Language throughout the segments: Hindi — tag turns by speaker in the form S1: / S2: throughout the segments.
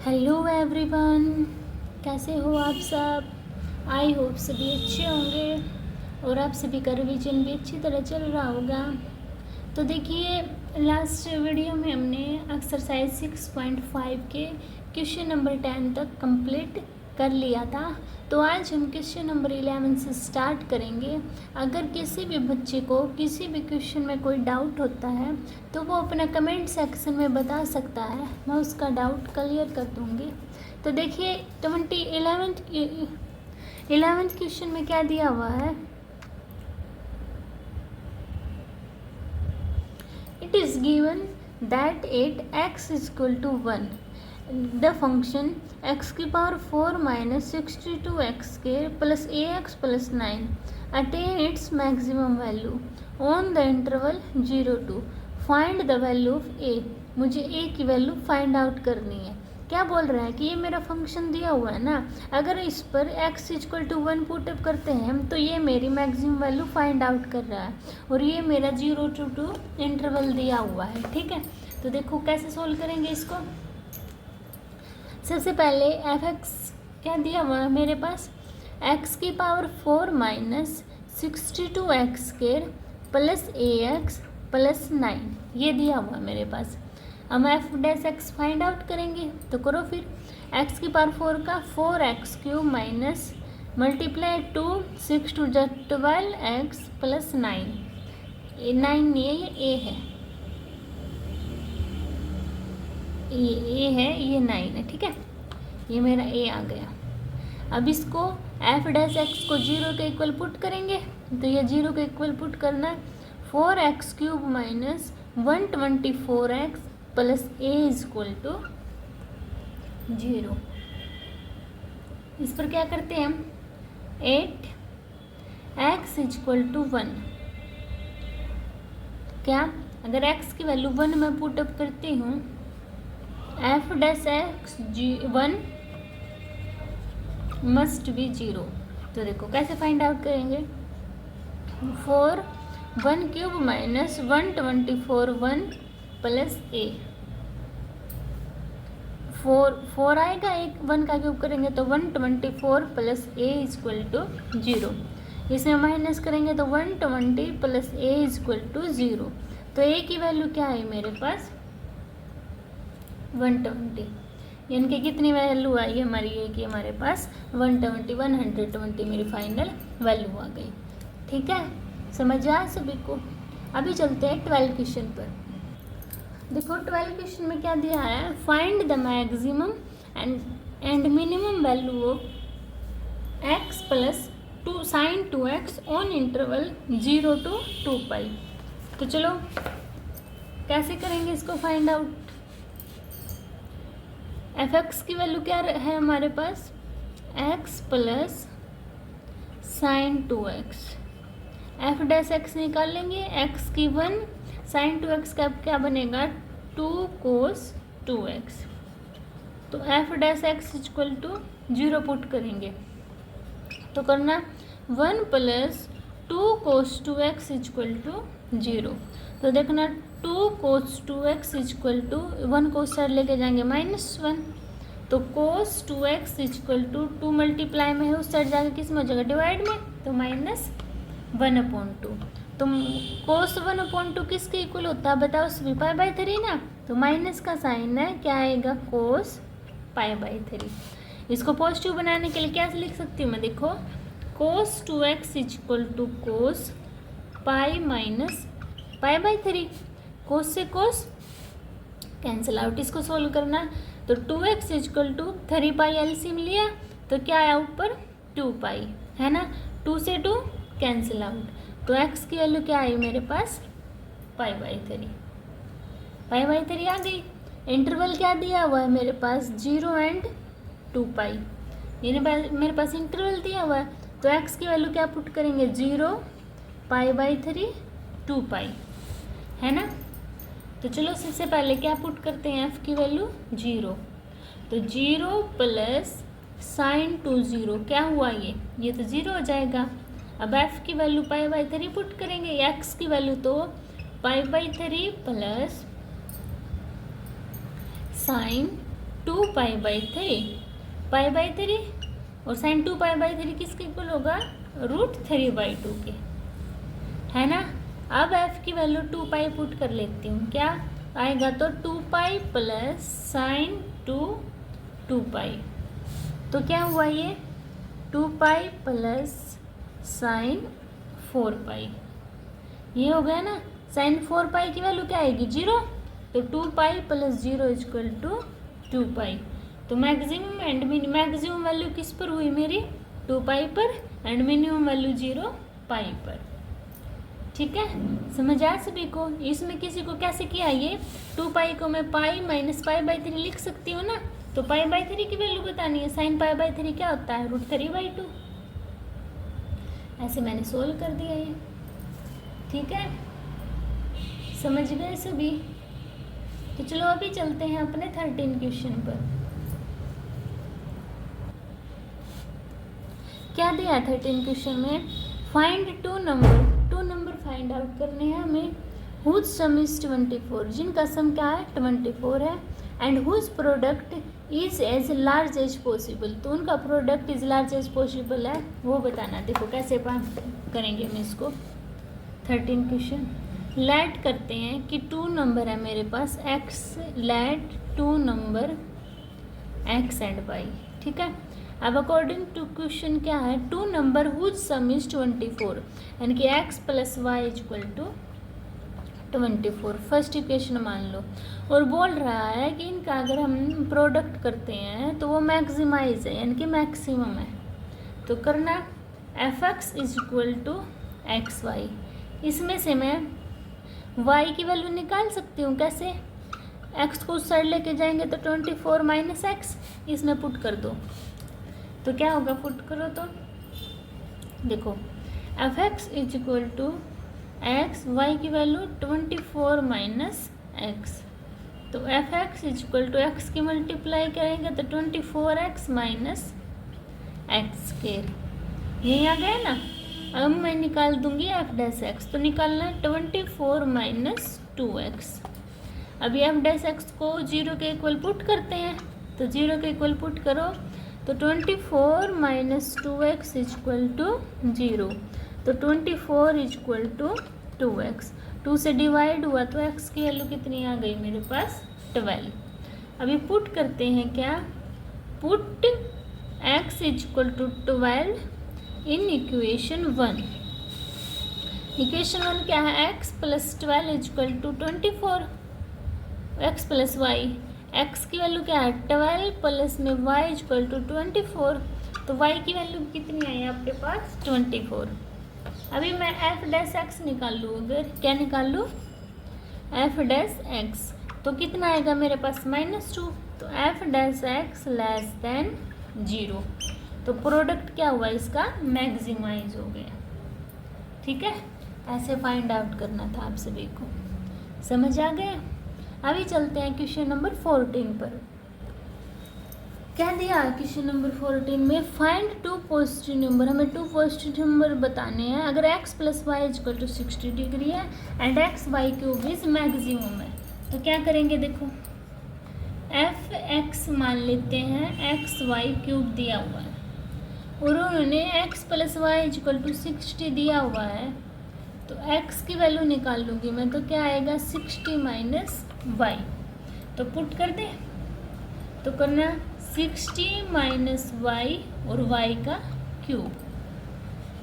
S1: हेलो एवरीवन, कैसे हो आप सब। आई होप सभी अच्छे होंगे और आप सभी का रिवीजन भी अच्छी तरह चल रहा होगा। तो देखिए, लास्ट वीडियो में हमने एक्सरसाइज 6.5 के क्वेश्चन नंबर 10 तक कंप्लीट कर लिया था। तो आज हम क्वेश्चन नंबर 11 से स्टार्ट करेंगे। अगर किसी भी बच्चे को किसी भी क्वेश्चन में कोई डाउट होता है तो वो अपना कमेंट सेक्शन में बता सकता है, मैं उसका डाउट क्लियर कर दूँगी। तो देखिए 11th क्वेश्चन में क्या दिया हुआ है। It is given that at x is equal to 1, the function x की power 4 minus 62x square plus ax plus 9 attain its maximum value on the interval 0 to find the value of a। मुझे a की वैल्यू फाइंड आउट करनी है। क्या बोल रहा है कि ये मेरा फंक्शन दिया हुआ है ना, अगर इस पर x इक्वल टू 1 पुटअप करते हैं तो ये मेरी मैक्सिमम वैल्यू फाइंड आउट कर रहा है और ये मेरा 0 to 2 इंटरवल दिया हुआ है। ठीक है, तो देखो कैसे सोल्व करेंगे इसको। सबसे पहले एफ एक्स क्या दिया हुआ है मेरे पास, x की power 4 minus 62x square plus ax plus 9 ये दिया हुआ है मेरे पास। हम F dash x find out करेंगे, तो करो फिर। x की पावर 4 का 4x cube minus multiply 2 6 to 12x plus 9, ये 9 नहीं है, ये a है, ये a है, ये 9 है। ठीक है, ये मेरा a आ गया। अब इसको एफ डैश एक्स को 0 के इक्वल पुट करेंगे, तो ये 0 के इक्वल पुट करना है। 4x cube minus 124x plus a is equal to 0। इस पर क्या करते हैं हम, 8x इज इक्वल टू 1। क्या, अगर x की वैल्यू 1 में पुटअप करती हूँ, F dash x 1 must be 0। तो देखो कैसे फाइंड आउट करेंगे। 4 1 क्यूब माइनस 124 1 प्लस a, 4 आएगा, एक 1 का क्यूब करेंगे तो 124 plus a is equal to 0। इसमें माइनस करेंगे तो 120 plus a is equal to 0। तो a की वैल्यू क्या है मेरे पास, 120। यानी कि कितनी वैल्यू आई है हमारी a की, हमारे पास 120 मेरी फाइनल वैल्यू आ गई। ठीक है, समझ आया सभी को। अभी चलते हैं 12 क्वेश्चन पर। देखो 12 क्वेश्चन में क्या दिया है, find the maximum and minimum value of x plus 2 sine 2x on interval 0 to 2 pi. तो चलो कैसे करेंगे इसको फाइंड आउट। एफ एक्स की वैल्यू क्या है हमारे पास, x plus sine 2x। F dash x निकाल लेंगे, x की 1 साइन 2x का क्या बनेगा 2 कोस 2x। तो f dash x equal to 0 put करेंगे, तो करना 1 plus 2 cos 2x equal to 0। तो देखना 2 कोस 2x इक्वल टू 1 को उस साइड लेके जाएंगे -1, तो कोस 2x इक्वल टू 2 मल्टीप्लाई में है, उस साइड जाके किस में हो जाएगा डिवाइड में, तो -1/2। तो कोस 1/2 किसके इक्वल होता है बताओ सभी, π/3 ना। तो माइनस का साइन है, क्या आएगा कोस π/3। इसको पॉजिटिव बनाने के लिए क्या लिख सकती हूँ मैं, देखो cos 2x equal to cos pi minus π/3। Cos से कोस कैंसिल आउट, इसको सोल्व करना। तो 2x equal to 3 pi LCM लिया, तो क्या आया ऊपर 2 पाई, है ना। 2 से 2 कैंसिल आउट, तो x की वैल्यू क्या आई मेरे पास π/3 आ गई। इंटरवल क्या दिया हुआ है मेरे पास 0 and 2 पाई, मेरे पास इंटरवल दिया हुआ है। तो x की वैल्यू क्या पुट करेंगे 0 π/3 2 पाई, है ना। तो चलो सबसे पहले क्या पुट करते हैं, f की वैल्यू 0, तो 0 प्लस साइन 0 क्या हुआ, ये तो 0 हो जाएगा। अब f की वैल्यू π/3 पुट करेंगे, x की वैल्यू तो π/3 प्लस साइन 2 पाई बाई 3 और साइन 2 पाई बाई 3 किसके इक्वल होगा, √3/2 के, है ना। अब f की वैल्यू 2 पाई पुट कर लेती हूँ, क्या आएगा, तो 2 पाई प्लस साइन 2 पाई, तो क्या हुआ ये 2 पाई प्लस साइन 4 पाई, ये हो गया ना। साइन 4 पाई की वैल्यू क्या आएगी, 0, तो 2 pi plus 0 equal to 2 pi. तो मैक्सिमम एंड मैक्सिमम वैल्यू किस पर हुई मेरी, 2 पाई पर, एंड मिनिमम वैल्यू 0 पाई पर। ठीक है, समझ आया सभी को। इसमें किसी को कैसे किया, ये 2 पाई को मैं पाई माइनस पाई/3 लिख सकती हूँ ना, तो पाई/3 की वैल्यू बतानी है। साइन पाई/3 क्या होता है, √3/2। ऐसे मैंने सोल्व कर दिया ये। ठीक है, समझ गए सभी। तो चलो अभी चलते हैं अपने 13 क्वेश्चन पर। क्या दिया 13 क्वेश्चन में, फाइंड 2 नंबर फाइंड आउट करने हैं हमें, हुज सम इज 24, जिनका सम क्या है 24 है, and whose product is as large as possible, तो उनका product is large as possible है, वो बताना। देखो कैसे करेंगे हम इसको। 13 क्वेश्चन, लेट करते हैं कि 2 नंबर है मेरे पास x, let 2 number x and y। ठीक है, अब अकॉर्डिंग टू क्वेश्चन क्या है, 2 नंबर हुज सम इज 24, यानी कि x plus y equal to 24, first equation मान लो। और बोल रहा है कि इनका अगर हम प्रोडक्ट करते हैं तो वो मैक्सिमाइज है, यानी कि मैक्सिमम है। तो करना f(x) is equal to xy, इसमें से मैं y की वैल्यू निकाल सकती हूँ। कैसे, x को उस साइड लेके जाएंगे तो 24 माइनस x, इसमें पुट कर दो, तो क्या होगा, पुट करो तो देखो f(x) is equal to x, y की वैल्यू 24 माइनस x, तो f(x) is equal to x की मल्टीप्लाई करेंगे तो 24x माइनस x², यही आ गया ना। अब मैं निकाल दूंगी f'(x), तो निकालना है 24 माइनस 2x। अभी f'(x) को 0 के इक्वल पुट करते हैं, तो 0 के इक्वल पुट करो तो 24 माइनस 2x इक्वल टू 0, तो 24 इक्वल टू 2x, 2 से डिवाइड हुआ तो x की वैल्यू कितनी आ गई मेरे पास, 12। अभी पुट करते हैं, क्या put x equal to 12 in equation 1। Equation 1 क्या है, x plus 12 equal to 24, x plus y, x की वैल्यू क्या है 12 प्लस में y इक्वल टू 24, तो y की वैल्यू कितनी आई आपके पास 24। अभी मैं f'(x) निकाल लूँ, अगर क्या निकाल लूँ f'(x), तो कितना आएगा मेरे पास -2, तो f'(x) लेस देन 0, तो प्रोडक्ट क्या हुआ इसका, मैक्सिमाइज हो गया। ठीक है, ऐसे फाइंड आउट करना था आप सभी को, समझ आ गया। अभी चलते हैं क्वेश्चन नंबर 14 पर। क्या दिया क्वेश्चन नंबर 14 में, फाइंड 2 पॉजिटिव नंबर, हमें 2 पॉजिटिव नंबर बताने हैं। अगर x plus y equal to 60 degree है एंड x/3 इज मैक्सिमम है, तो क्या करेंगे, देखो f(x) मान लेते हैं, x/3 दिया हुआ है और उन्होंने x plus y equal to 60 दिया हुआ है, तो x की वैल्यू निकाल लूँगी मैं, तो क्या आएगा 60 माइनस y, तो पुट कर दे, तो करना 60 माइनस y और y का क्यूब,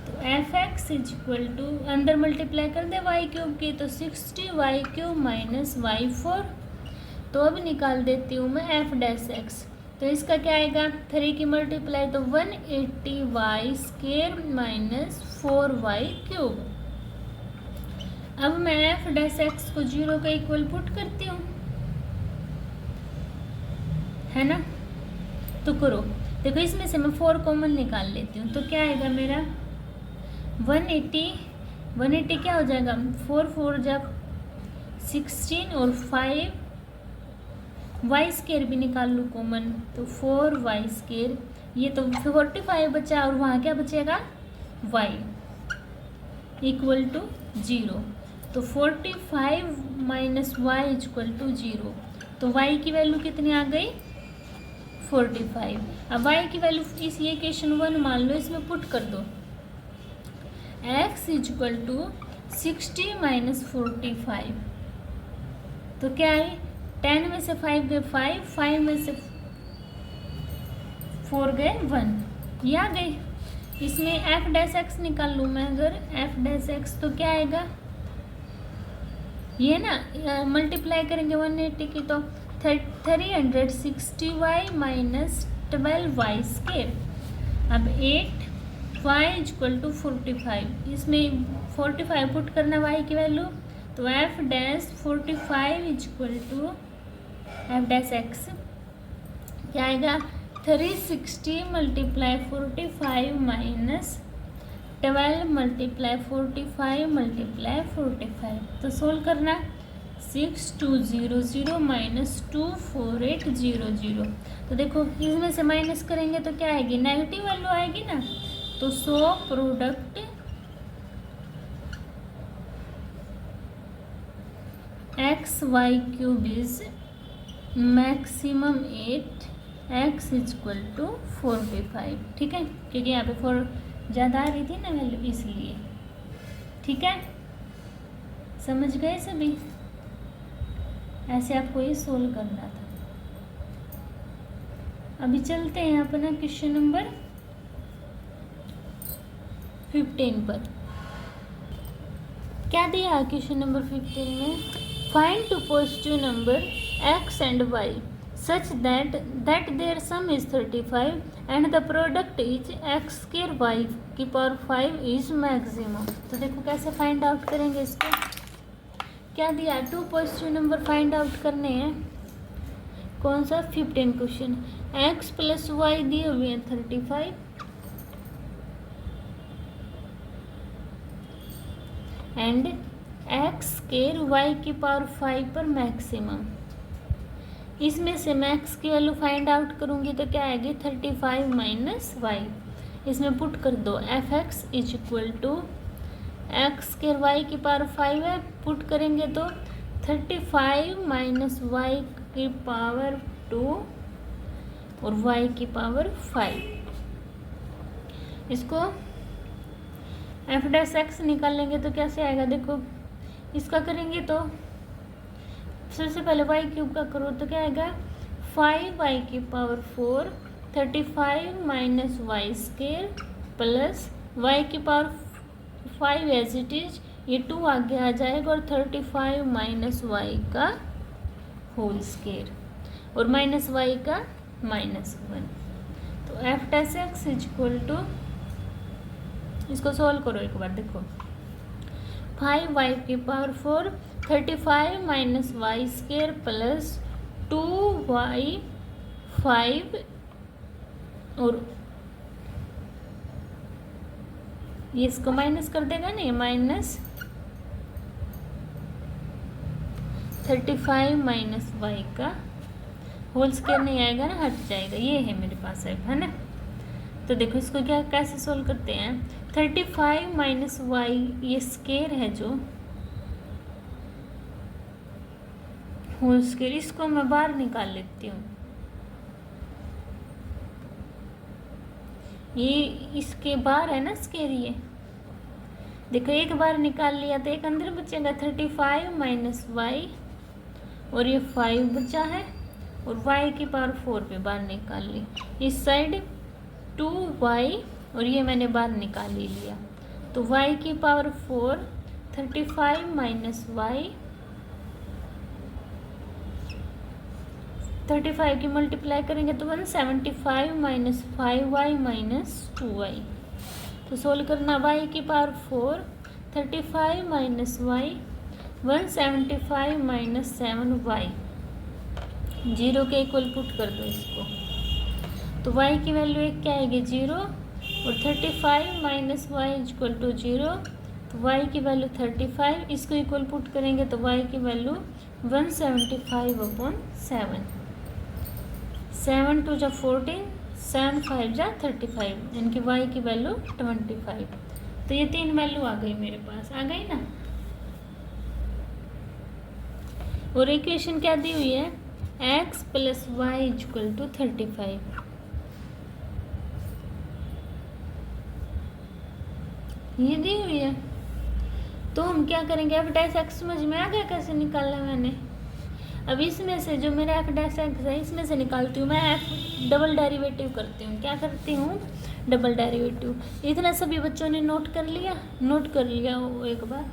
S1: तो f(x) इक्वल टू अंदर मल्टीप्लाई कर दे y³ की, तो 60y³ माइनस y4, तो अब निकाल देती हूँ मैं f'(x), तो इसका क्या आएगा 3 की मल्टीप्लाई तो 180y² माइनस 4y³। अब मैं f'(x) को 0 का इक्वल पुट करती हूँ, है ना, तो करो, देखो इसमें से मैं 4 कॉमन निकाल लेती हूँ, तो क्या आएगा मेरा 180 क्या हो जाएगा, 4 जब 16 और 5y² भी निकाल लूँ कॉमन, तो 4y², ये तो 45 बचा और वहाँ क्या बचेगा y इक्वल टू 0, तो 45 माइनस y इक्वल टू 0, तो y की वैल्यू कितनी आ गई 45। अब y की वैल्यू इस ये इक्वेशन 1 मान लो, इसमें पुट कर दो। x इक्वल टू 60 माइनस 45, तो क्या है 10 में से 5 गए 5, 5 में से 4 गए 1, ये आ गई। इसमें f डैश x निकाल लूँ मैं, अगर f डैश x तो क्या आएगा, ये ना मल्टीप्लाई करेंगे 180 की तो 360y माइनस 12y स्केयर। अब 8y इक्वल टू 45, इसमें 45 पुट करना y की वैल्यू, तो f dash 45 equal to f dash x क्या आएगा 360 मल्टीप्लाई 45 माइनस 12 मल्टीप्लाई 45 मल्टीप्लाई 45, तो सोल्व करना 6200 माइनस 24800, तो देखो इसमें से माइनस करेंगे तो क्या आएगी, नेगेटिव वैल्यू आएगी ना, तो so product x y cube is maximum 8x equal to 45, ठीक है, क्योंकि यहाँ पे 4 ज़्यादा आ रही थी ना वैल्यू, इसलिए। ठीक है, समझ गए सभी? ऐसे आपको ये सोल्व करना था। अभी चलते हैं अपना क्वेश्चन नंबर 15 पर। क्या दिया क्वेश्चन नंबर 15 में, find two positive number x and y such that their sum is 35 and the product is x square y की पावर 5 is maximum। तो देखो कैसे फाइंड आउट करेंगे इसको। क्या दिया, 2 पॉजिटिव नंबर फाइंड आउट करने हैं। कौन सा, 15 क्वेश्चन। x प्लस वाई दिए हुए हैं 35 एंड x स्क्वायर y की पावर 5 पर मैक्सिमम। इसमें से मैक्स की वैल्यू फाइंड आउट करूंगी तो क्या आएगी 35 माइनस वाई, इसमें पुट कर दो f x is equal to x square y की पावर 5 है, पुट करेंगे तो 35 माइनस वाई की पावर 2 और वाई की पावर 5। इसको एफ डैश एक्स निकालेंगे तो कैसे आएगा, देखो इसका करेंगे तो सबसे पहले वाई क्यूब का करो तो क्या आएगा 5y की power 4, 35 minus y square plus y की पावर 5 एज इट इज, ये 2 आगे आ जाएगा और 35 माइनस वाई का होल स्क्वायर और माइनस वाई का -1। तो f dash x is equal to, इसको सॉल्व करो एक बार, देखो 5y की power 4, 35 minus y square plus 2y 5 और ये इसको माइनस कर देगा नहीं, माइनस 35 माइनस वाई का होल स्क्वायर नहीं आएगा ना, हट जाएगा, ये है मेरे पास है ना। तो देखो इसको क्या कैसे सोल्व करते हैं, 35 माइनस वाई ये स्क्वायर है जो होल स्क्वायर, इसको मैं बाहर निकाल लेती हूँ, ये इसके बाहर है ना स्क्वायर, ये देखो एक बार निकाल लिया तो एक अंदर बचेगा 35 माइनस वाई और ये 5 बचा है और y की पावर 4 पे बाहर निकाल ली, इस साइड 2y और ये मैंने बाहर निकाल ही लिया, तो y की पावर 4, 35 माइनस वाई, 35 की मल्टीप्लाई करेंगे तो 175 माइनस 5y माइनस 2y, तो सोल्व करना y की power 4, 35 minus Y, 175 minus 7y, 0 के इक्वल पुट कर दो इसको, तो y की वैल्यू एक क्या आएगी 0 और 35 माइनस वाई इक्वल टू 0, तो y की वैल्यू 35, इसको इक्वल पुट करेंगे तो y की वैल्यू 175/7, 7 2 जा 14, 7 5 जा 35, इनकी y की वैल्यू 25। तो ये 3 वैल्यू आ गई मेरे पास, आ गई ना। और इक्वेशन क्या दी हुई है, x plus y equal to 35। ये दी हुई है, तो हम क्या करेंगे, एफ डैश एक्स समझ में आ गया कैसे निकालना मैंने। अब इसमें से जो मेरा एफ डैश एक्स है इसमें से निकालती हूँ मैं, एफ डबल डेरिवेटिव करती हूँ। क्या करती हूँ, डबल डेरिवेटिव। इतना सभी बच्चों ने नोट कर लिया, नोट कर लिया वो एक बार।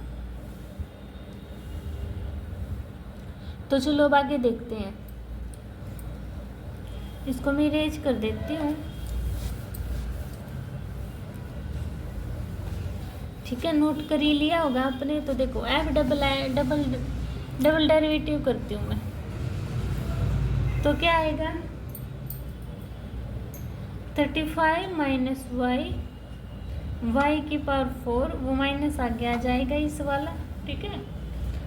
S1: तो चलो अब आगे देखते हैं, इसको मैं इरेज कर देती हूँ। ठीक है, नोट कर ही लिया होगा आपने। तो देखो एफ डबल डेरिवेटिव करती हूँ मैं, तो क्या आएगा 35 माइनस वाई की पावर 4, वो माइनस आगे आ जाएगा इस वाला। ठीक है,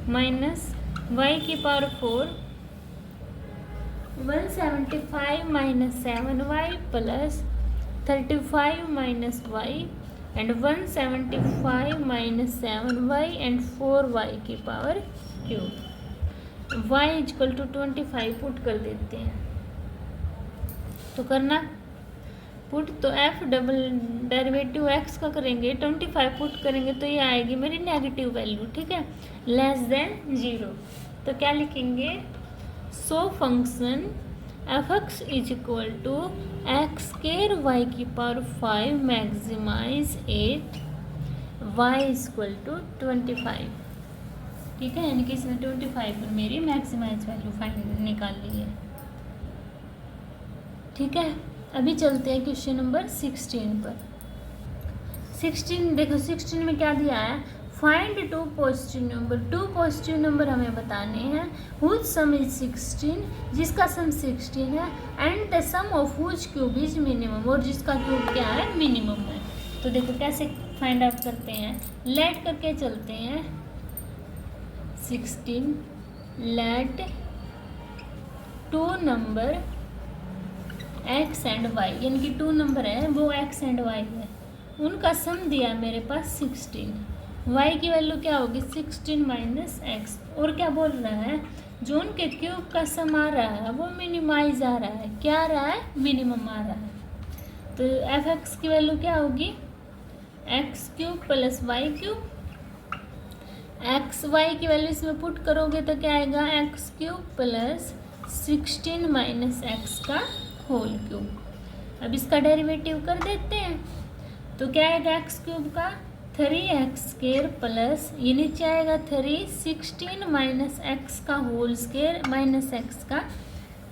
S1: माइनस वाई की power 4 175 minus 7y plus 35 minus y and 175 minus 7y and 4y की power cube. y equal to 25 put कर देते हैं, तो करना पुट। तो f डबल डेरिवेटिव x का करेंगे 25 पुट करेंगे तो ये आएगी मेरी नेगेटिव वैल्यू। ठीक है, लेस देन 0। तो क्या लिखेंगे, so function f x is equal to x square y की power 5 maximize 8 y equal to 25। ठीक है, यानी कि इसने 25 पर मेरी मैक्सिमाइज वैल्यू फाइंड निकाल ली है। ठीक है, अभी चलते हैं क्वेश्चन नंबर 16 पर। 16 देखो, 16 में क्या दिया है, find two positive number. Two positive number हमें बताने हैं, हुज सम इज 16, जिसका सम 16 है, and the sum of whose cube is minimum, और जिसका क्यूब क्या है, मिनिमम है। तो देखो कैसे फाइंड आउट करते हैं, लेट करके चलते हैं। 16 let two number x and y, यानी कि टू नंबर है वो x एंड y है, उनका सम दिया है मेरे पास 16। y की वैल्यू क्या होगी 16 माइनस एक्स, और क्या बोल रहा है, जो उनके क्यूब का सम आ रहा है वो मिनिमाइज आ रहा है। क्या आ रहा है, मिनिमम आ रहा है। तो एफ एक्स की वैल्यू क्या होगी, x cube plus y cube. X y की वैल्यू इसमें पुट करोगे तो क्या आएगा, x cube plus 16 minus x का होल क्यूब। अब इसका डेरिवेटिव कर देते हैं, तो क्या आएगा, एक्स क्यूब का 3x स्केयर प्लस ये नीचे आएगा 3 16 माइनस एक्स का होल स्केयर माइनस एक्स का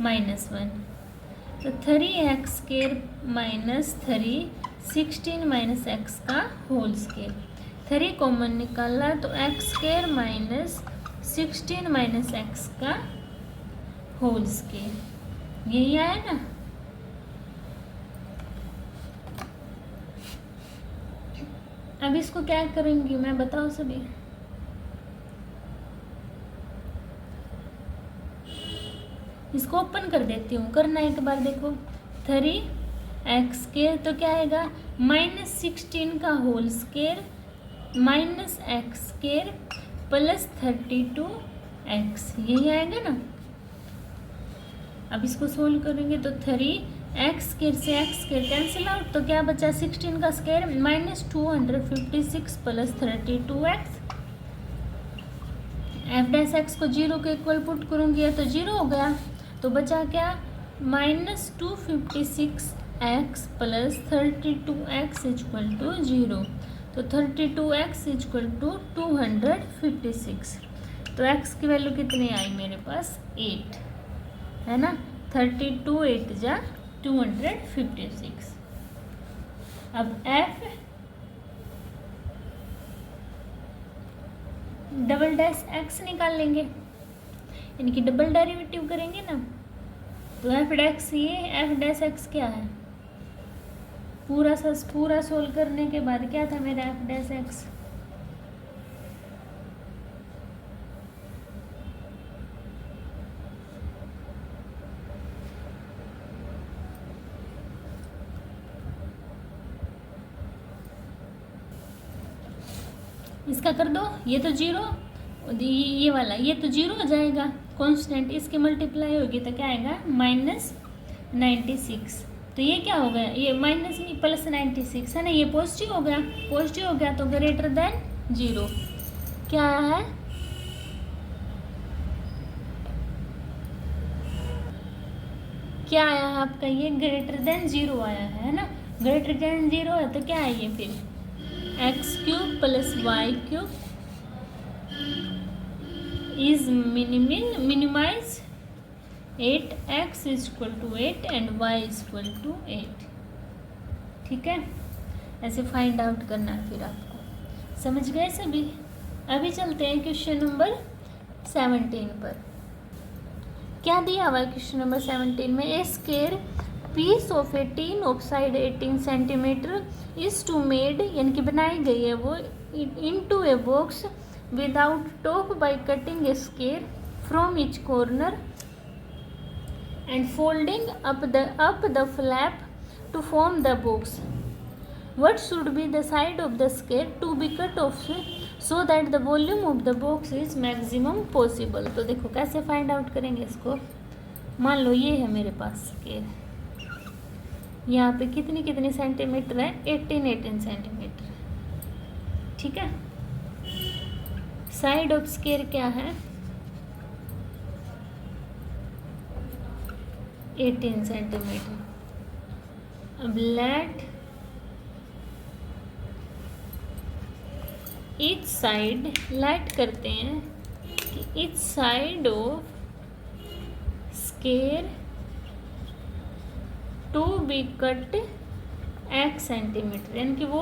S1: -1। तो 3x square minus 3 16 minus x का होल स्केयर। 3 कॉमन निकाला तो x square minus 16 minus x का होल स्केयर, यही आया ना। अब इसको क्या करेंगी मैं, बताओ सभी। इसको ओपन कर देती हूँ, करना एक बार देखो। 3x स्केयर तो क्या आएगा, -16 का whole square minus x square plus 32x, यही आएगा ना। अब इसको सोल्व करेंगे तो 3x स्केयर से x स्केयर कैंसिल आउट, तो क्या बचा 16 का square -256 plus 32x। F dash x को 0 के इक्वल पुट करूँगी तो 0 हो गया, तो बचा क्या -256x plus 32x equal to 0। तो 32x इक्वल टू 256। तो x की वैल्यू कितनी आई मेरे पास 8 है ना। 32 8 जा 256। अब f डबल डैश एक्स निकाल लेंगे, यानी कि डबल डेरिवेटिव करेंगे ना। तो एफ डैश ये एफ डैश एक्स क्या है, पूरा सोल्व करने के बाद क्या था मेरा एफ डैश एक्स, इसका कर दो, ये तो 0, ये वाला ये तो 0 हो जाएगा, कांस्टेंट, इसकी मल्टीप्लाई होगी तो क्या आएगा -96। तो ये क्या हो गया, ये माइनस नहीं +96 है ना, ये पॉजिटिव हो गया, पॉजिटिव हो गया तो ग्रेटर देन 0 क्या आया है, क्या आया है आपका, ये ग्रेटर देन 0 आया है ना। ग्रेटर देन 0 है तो क्या है ये फिर x³ + y³ is minimise 8x = 8 and y = 8। ठीक है, ऐसे फाइंड आउट करना है फिर आपको। समझ गए सभी। अभी चलते हैं क्वेश्चन नंबर 17 पर। क्या दिया हुआ है क्वेश्चन नंबर 17 में, a square piece of a tin of side 18 centimetre is to made, यानी कि बनाई गई है वो into a box without top by cutting a square from each corner and folding up the flap to form the box. What should be the side of the square to be cut off so that the volume of the box is maximum possible? तो देखो कैसे फाइंड आउट करेंगे इसको। मान लो ये है मेरे पास स्क्वायर, यहाँ पे कितनी कितनी सेंटीमीटर है, 18 सेंटीमीटर। ठीक है, साइड ऑफ स्क्वायर क्या है 18 सेंटीमीटर। अब लेट ईच साइड, लेट करते हैं कि each side of square to be cut x centimetre, यानी कि वो